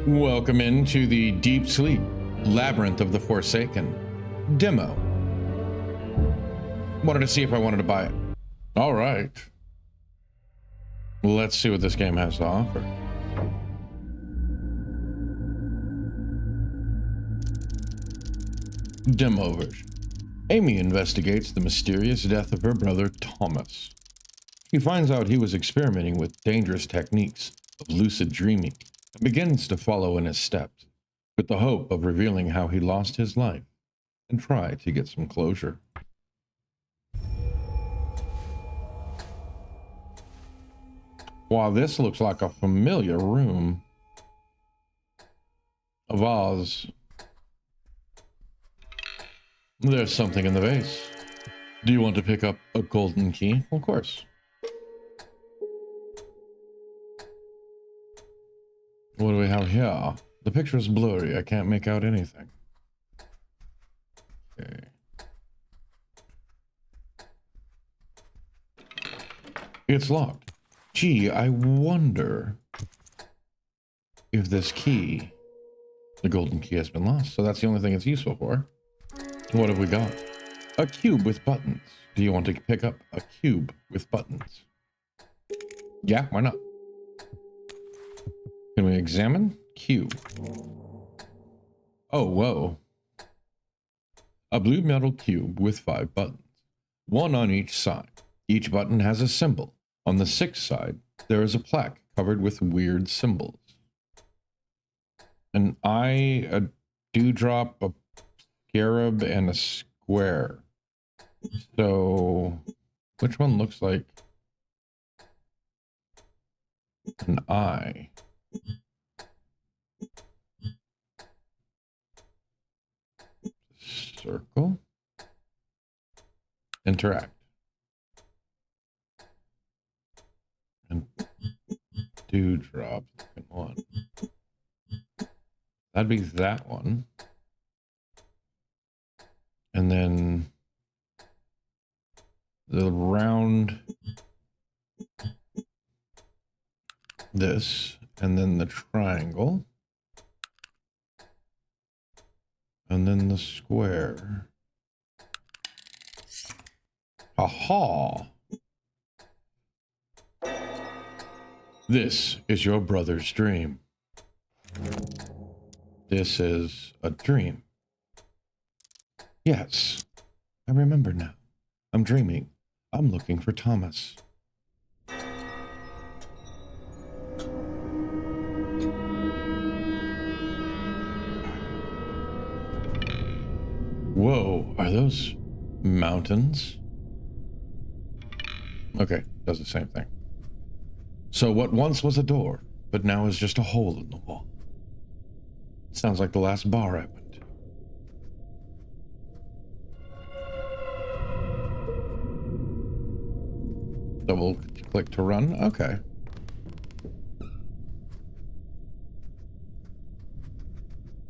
Welcome into the Deep Sleep Labyrinth of the Forsaken demo. Wanted to see if I wanted to buy it. All right. Let's see what this game has to offer. Demo version. Amy investigates the mysterious death of her brother Thomas. She finds out he was experimenting with dangerous techniques of lucid dreaming and begins to follow in his steps, with the hope of revealing how he lost his life and try to get some closure. Wow, this looks like a familiar room. A vase. There's something in the vase. Do you want to pick up a golden key? Of course. What do we have here? The picture is blurry. I can't make out anything. Okay. It's locked. Gee, I wonder if this key, the golden key, has been lost. So that's the only thing it's useful for. What have we got? A cube with buttons. Do you want to pick up a cube with buttons? Yeah, why not? Can we examine? Cube. Oh, whoa. A blue metal cube with 5 buttons. 1 on each side. Each button has a symbol. On the 6th side, there is a plaque covered with weird symbols. An eye, a dewdrop, a scarab, and a square. So, which one looks like an eye? Circle. Interact. And dewdrop. Second one. That'd be that one. And then the round, this, and then the triangle, and then the square. Aha! This is your brother's dream. This is a dream. Yes, I remember now. I'm dreaming. I'm looking for Thomas. Whoa, are those mountains? Okay, does the same thing. So what once was a door, but now is just a hole in the wall. Sounds like the last bar I went to. Double click to run. Okay.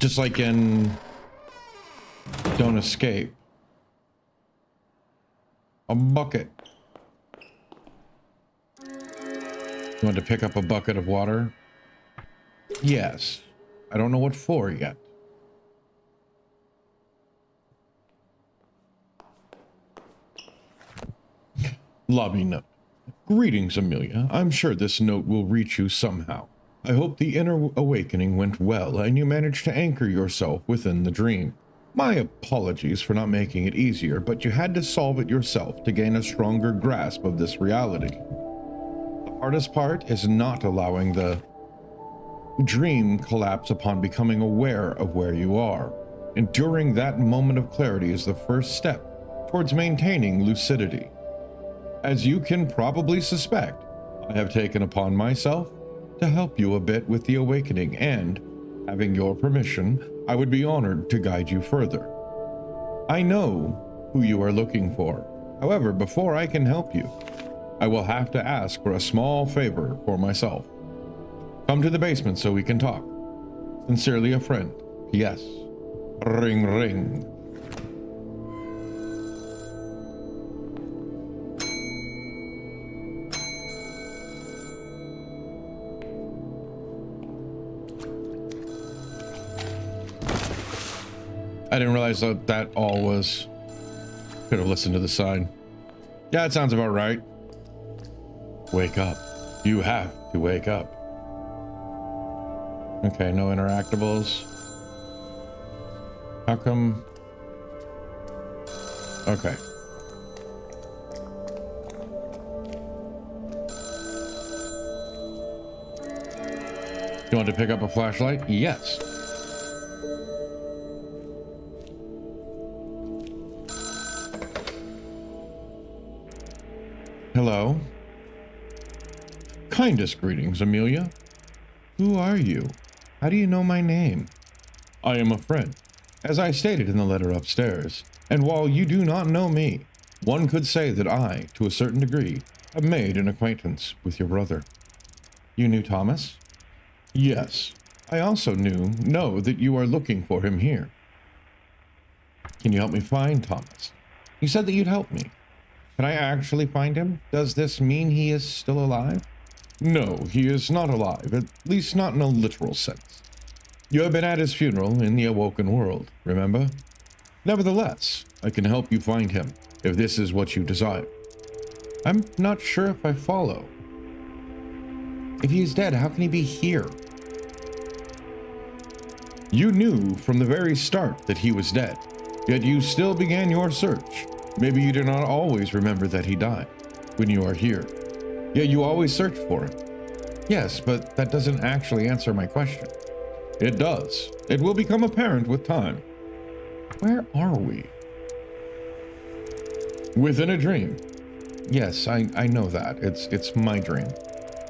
Just like in Don't Escape. A bucket. You want to pick up a bucket of water? Yes. I don't know what for yet. Lobby note. Greetings, Amelia. I'm sure this note will reach you somehow. I hope the inner awakening went well and you managed to anchor yourself within the dream. My apologies for not making it easier, but you had to solve it yourself to gain a stronger grasp of this reality. The hardest part is not allowing the dream collapse upon becoming aware of where you are. Enduring that moment of clarity is the first step towards maintaining lucidity. As you can probably suspect, I have taken upon myself to help you a bit with the awakening, and, having your permission, I would be honored to guide you further. I know who you are looking for. However, before I can help you, I will have to ask for a small favor for myself. Come to the basement so we can talk. Sincerely a friend. P.S. Ring ring. I didn't realize that all was... Could have listened to the sign. Yeah, it sounds about right. Wake up. You have to wake up. Okay, no interactables. How come? Okay. You want to pick up a flashlight? Yes. Hello. Kindest greetings, Amelia. Who are you? How do you know my name? I am a friend, as I stated in the letter upstairs, and while you do not know me, one could say that I, to a certain degree, have made an acquaintance with your brother. You knew Thomas? Yes. I also know that you are looking for him here. Can you help me find Thomas? You said that you'd help me. Can I actually find him? Does this mean he is still alive? No, he is not alive, at least not in a literal sense. You have been at his funeral in the awoken world, remember? Nevertheless, I can help you find him, if this is what you desire. I'm not sure if I follow. If he is dead, how can he be here? You knew from the very start that he was dead, yet you still began your search. Maybe you do not always remember that he died when you are here, yet you always search for him. Yes, but that doesn't actually answer my question. It does. It will become apparent with time. Where are we? Within a dream. Yes, I know that. It's my dream.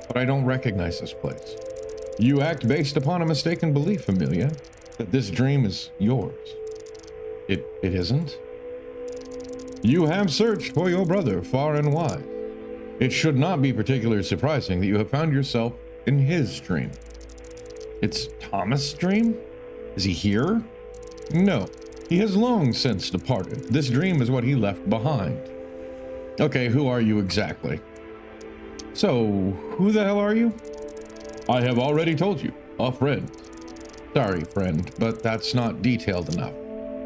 But I don't recognize this place. You act based upon a mistaken belief, Amelia, that this dream is yours. It isn't? You have searched for your brother far and wide. It should not be particularly surprising that you have found yourself in his dream. It's Thomas' dream? Is he here? No, he has long since departed. This dream is what he left behind. Okay, who are you exactly? So, who the hell are you? I have already told you, a friend. Sorry, friend, but that's not detailed enough.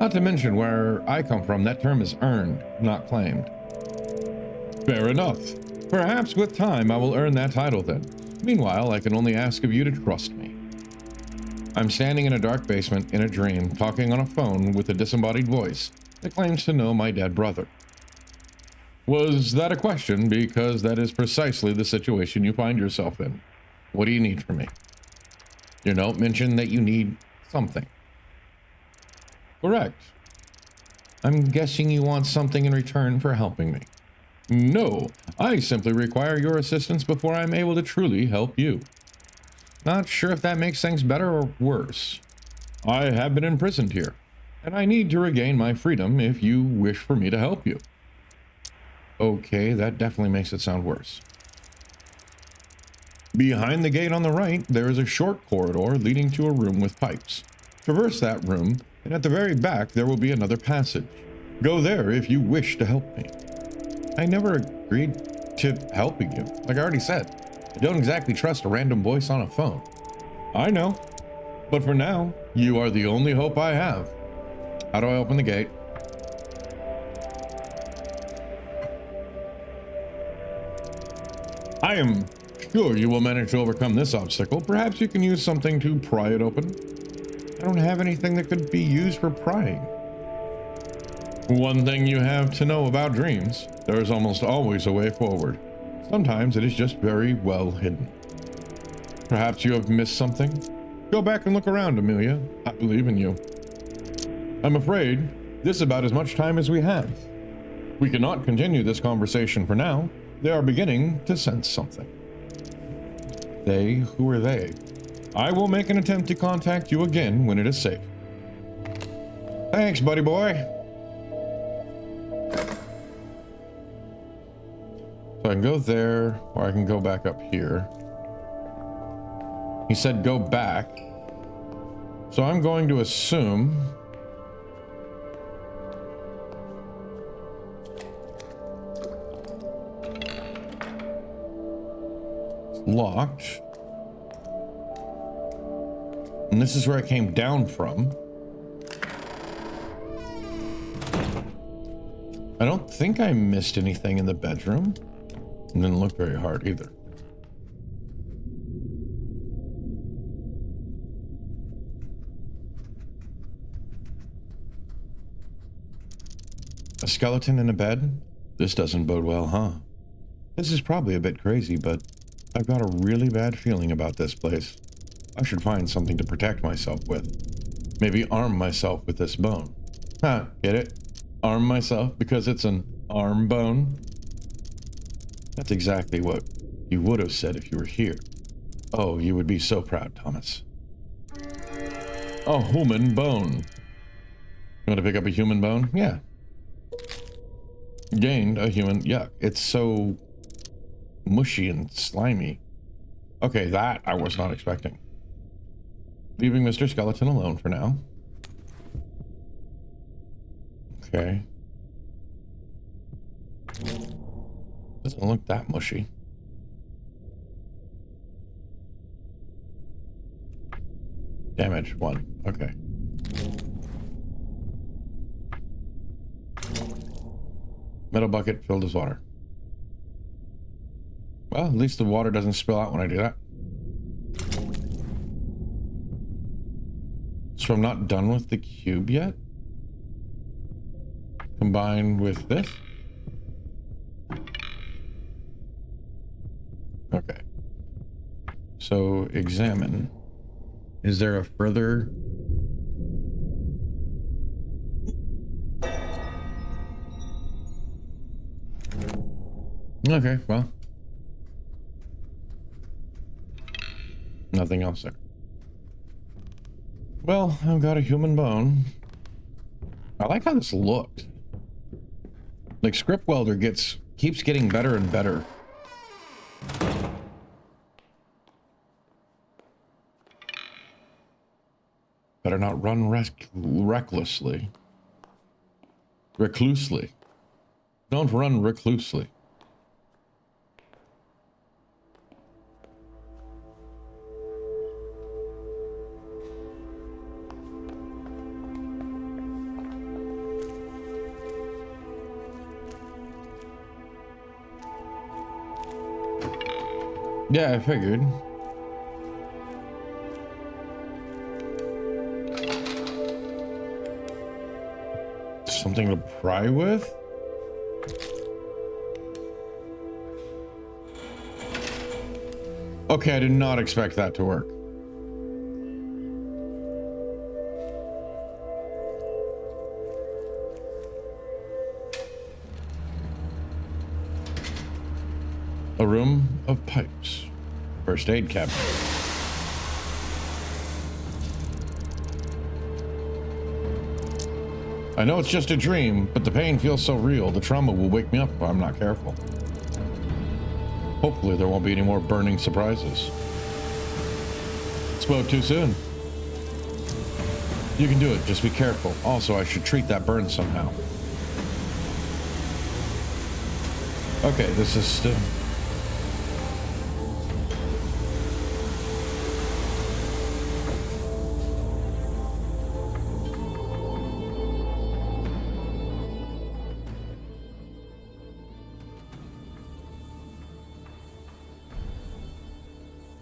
Not to mention where I come from, that term is earned, not claimed. Fair enough. Perhaps with time I will earn that title then. Meanwhile, I can only ask of you to trust me. I'm standing in a dark basement in a dream, talking on a phone with a disembodied voice that claims to know my dead brother. Was that a question? Because that is precisely the situation you find yourself in. What do you need from me? Your note mentioned that you need something. Correct. I'm guessing you want something in return for helping me. No, I simply require your assistance before I'm able to truly help you. Not sure if that makes things better or worse. I have been imprisoned here, and I need to regain my freedom if you wish for me to help you. Okay, that definitely makes it sound worse. Behind the gate on the right, there is a short corridor leading to a room with pipes. Traverse that room, and at the very back there will be another passage. Go there if you wish to help me. I never agreed to helping you. Like I already said, I don't exactly trust a random voice on a phone. I know, but for now, you are the only hope I have. How do I open the gate? I am sure you will manage to overcome this obstacle. Perhaps you can use something to pry it open. I don't have anything that could be used for prying. One thing you have to know about dreams, there is almost always a way forward. Sometimes it is just very well hidden. Perhaps you have missed something? Go back and look around, Amelia. I believe in you. I'm afraid this is about as much time as we have. We cannot continue this conversation for now. They are beginning to sense something. They? Who are they? I will make an attempt to contact you again when it is safe. Thanks, buddy boy. So I can go there, or I can go back up here. He said go back. So I'm going to assume... it's locked. And this is where I came down from. I don't think I missed anything in the bedroom. It didn't look very hard either. A skeleton in a bed? This doesn't bode well, huh? This is probably a bit crazy, but I've got a really bad feeling about this place. I should find something to protect myself with. Maybe arm myself with this bone. Huh, get it? Arm myself because it's an arm bone? That's exactly what you would have said if you were here. Oh, you would be so proud, Thomas. A human bone. You want to pick up a human bone? Yeah. Gained a human. Yuck. It's so mushy and slimy. Okay, that I was not expecting. Leaving Mr. Skeleton alone for now. Okay. Doesn't look that mushy. Damage 1. Okay. Metal bucket filled with water. Well, at least the water doesn't spill out when I do that. So I'm not done with the cube yet? Combined with this? Okay. So examine. Is there a further... Okay, well. Nothing else there. Well, I've got a human bone. I like how this looked. Like, Script Wielder keeps getting better and better. Better not run recklessly. Reclusely. Don't run reclusely. Yeah, I figured. Something to pry with? Okay, I did not expect that to work. A room of pipes. First aid cabinet. I know it's just a dream, but the pain feels so real. The trauma will wake me up if I'm not careful. Hopefully there won't be any more burning surprises. Spoke too soon. You can do it, just be careful. Also, I should treat that burn somehow. Okay, this is still...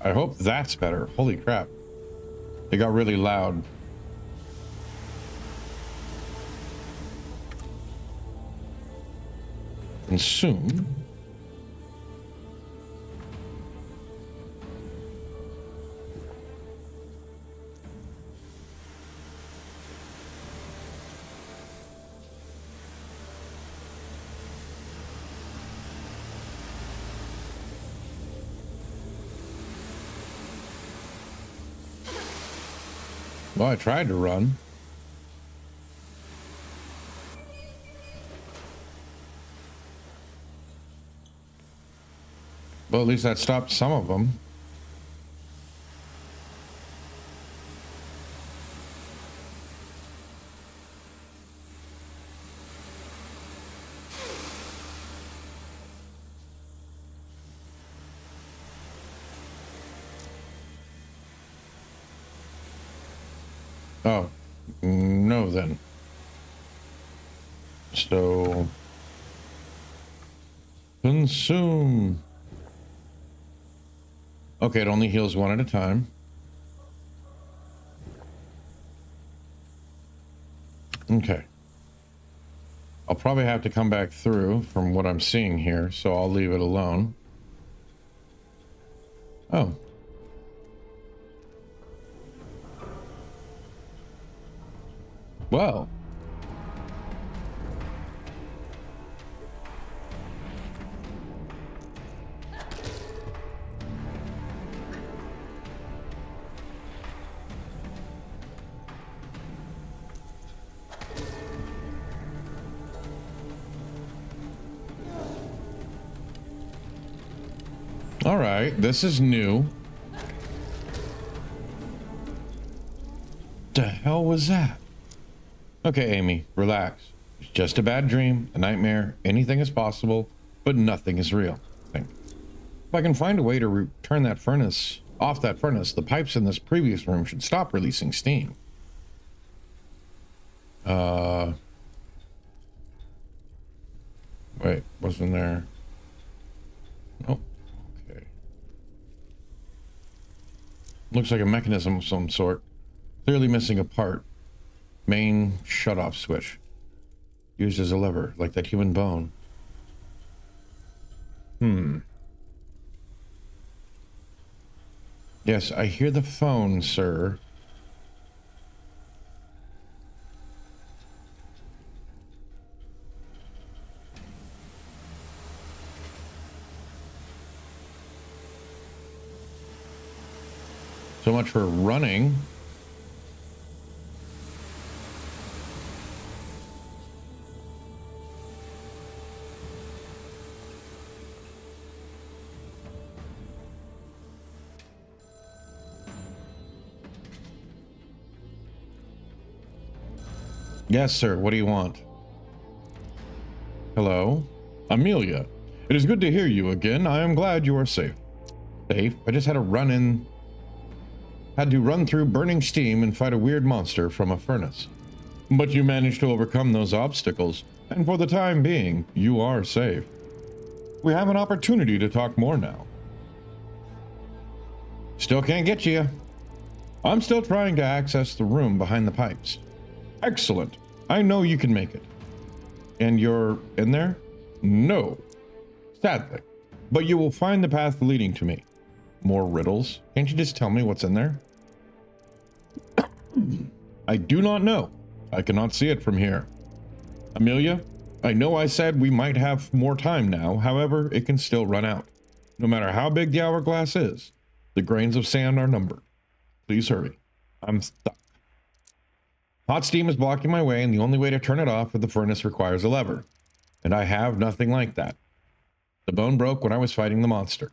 I hope that's better. Holy crap. It got really loud. Consume. Well, I tried to run. Well, at least that stopped some of them. Oh, no then. So, Consume. Okay, it only heals one at a time. Okay. I'll probably have to come back through from what I'm seeing here, so I'll leave it alone. Oh. Well. All right, this is new. The hell was that? Okay, Amy, relax. It's just a bad dream, a nightmare. Anything is possible, but nothing is real. If I can find a way to turn that furnace off, the pipes in this previous room should stop releasing steam. Wait, wasn't there? Nope. Okay. Looks like a mechanism of some sort. Clearly missing a part. Main shut-off switch. Used as a lever, like that human bone. Yes, I hear the phone, sir. So much for running. Yes, sir. What do you want? Hello? Amelia. It is good to hear you again. I am glad you are safe. Safe? I just had to run through burning steam and fight a weird monster from a furnace. But you managed to overcome those obstacles, and for the time being, you are safe. We have an opportunity to talk more now. Still can't get you. I'm still trying to access the room behind the pipes. Excellent. I know you can make it. And you're in there? No. Sadly. But you will find the path leading to me. More riddles? Can't you just tell me what's in there? I do not know. I cannot see it from here. Amelia, I know I said we might have more time now. However, it can still run out. No matter how big the hourglass is, the grains of sand are numbered. Please hurry. I'm stuck. Hot steam is blocking my way, and the only way to turn it off with the furnace requires a lever. And I have nothing like that. The bone broke when I was fighting the monster.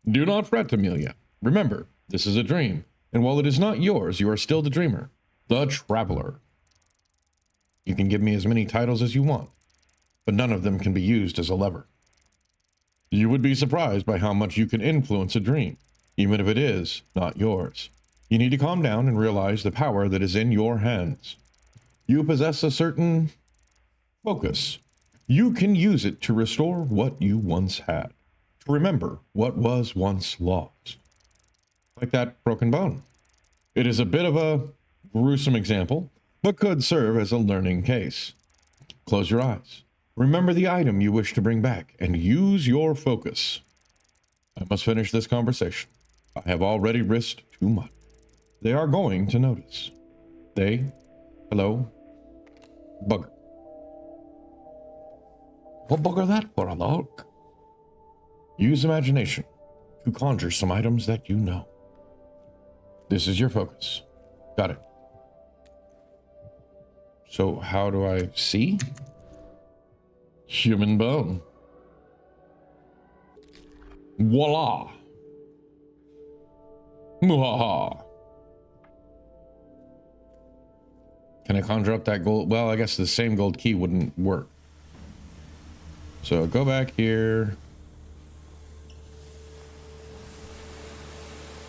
Do not fret, Amelia. Remember, this is a dream, and while it is not yours, you are still the dreamer, the traveler. You can give me as many titles as you want, but none of them can be used as a lever. You would be surprised by how much you can influence a dream, even if it is not yours. You need to calm down and realize the power that is in your hands. You possess a certain focus. You can use it to restore what you once had, to remember what was once lost. Like that broken bone. It is a bit of a gruesome example, but could serve as a learning case. Close your eyes. Remember the item you wish to bring back and use your focus. I must finish this conversation. I have already risked too much. They are going to notice. Hello? Bugger. What bugger that for, look? Use imagination to conjure some items that you know. This is your focus. Got it. So how do I see? Human bone. Voila. Muhaha. Can I conjure up that gold? Well, I guess the same gold key wouldn't work. So go back here.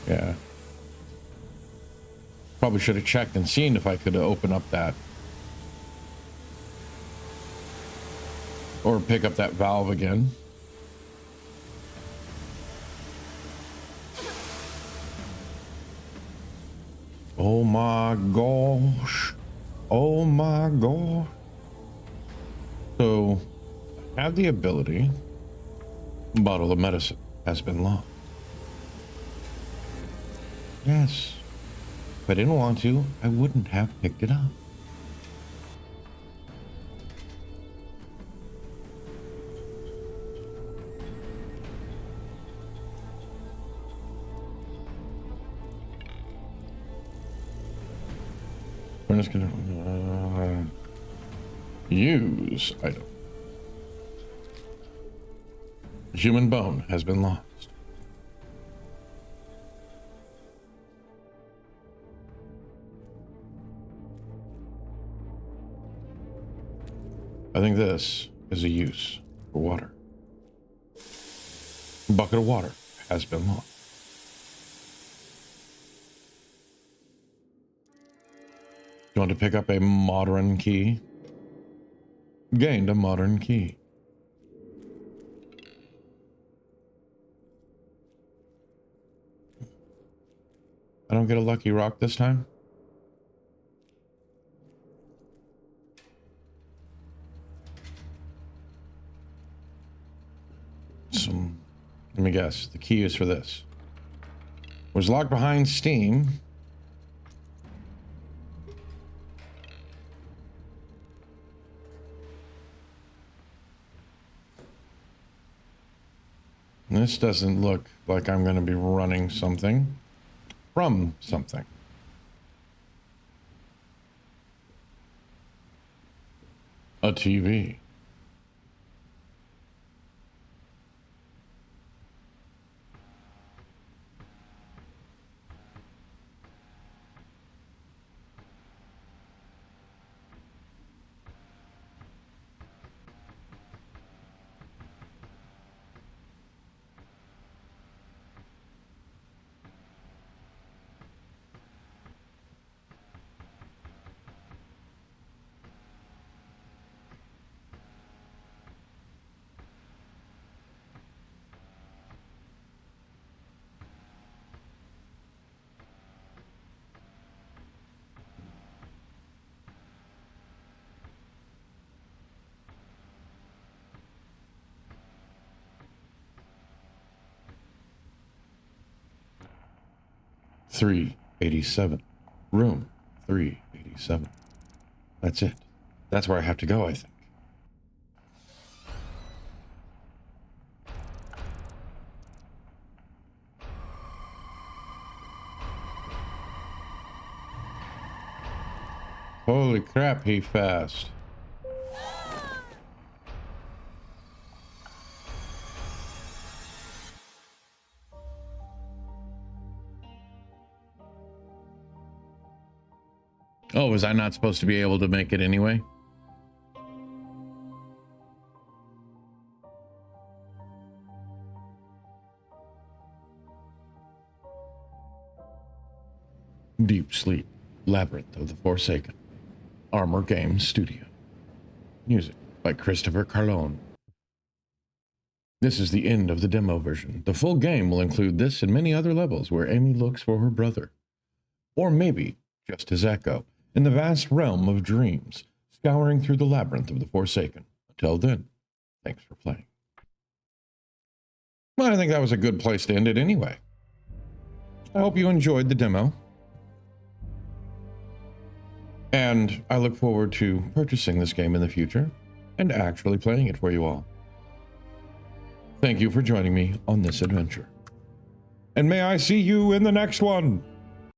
Yeah. Probably should have checked and seen if I could open up that. Or pick up that valve again. Oh my gosh. Oh my gosh. So, I have the ability. Bottle of medicine has been locked. Yes. If I didn't want to, I wouldn't have picked it up. We're just gonna use item. Human bone has been lost. I think this is a use for water. Bucket of water has been lost. You want to pick up a modern key? Gained a modern key. I don't get a lucky rock this time? Let me guess. The key is for this. Was locked behind Steam. This doesn't look like I'm going to be running something from something. A TV. $387. Room 387. That's it. That's where I have to go, I think. Holy crap, he fast. Oh, was I not supposed to be able to make it anyway? Deep Sleep, Labyrinth of the Forsaken. Armor Games Studio. Music by Christopher Carlone. This is the end of the demo version. The full game will include this and many other levels where Amy looks for her brother. Or maybe just his echo in the vast realm of dreams, scouring through the labyrinth of the Forsaken. Until then, thanks for playing. Well, I think that was a good place to end it anyway. I hope you enjoyed the demo. And I look forward to purchasing this game in the future and actually playing it for you all. Thank you for joining me on this adventure. And may I see you in the next one!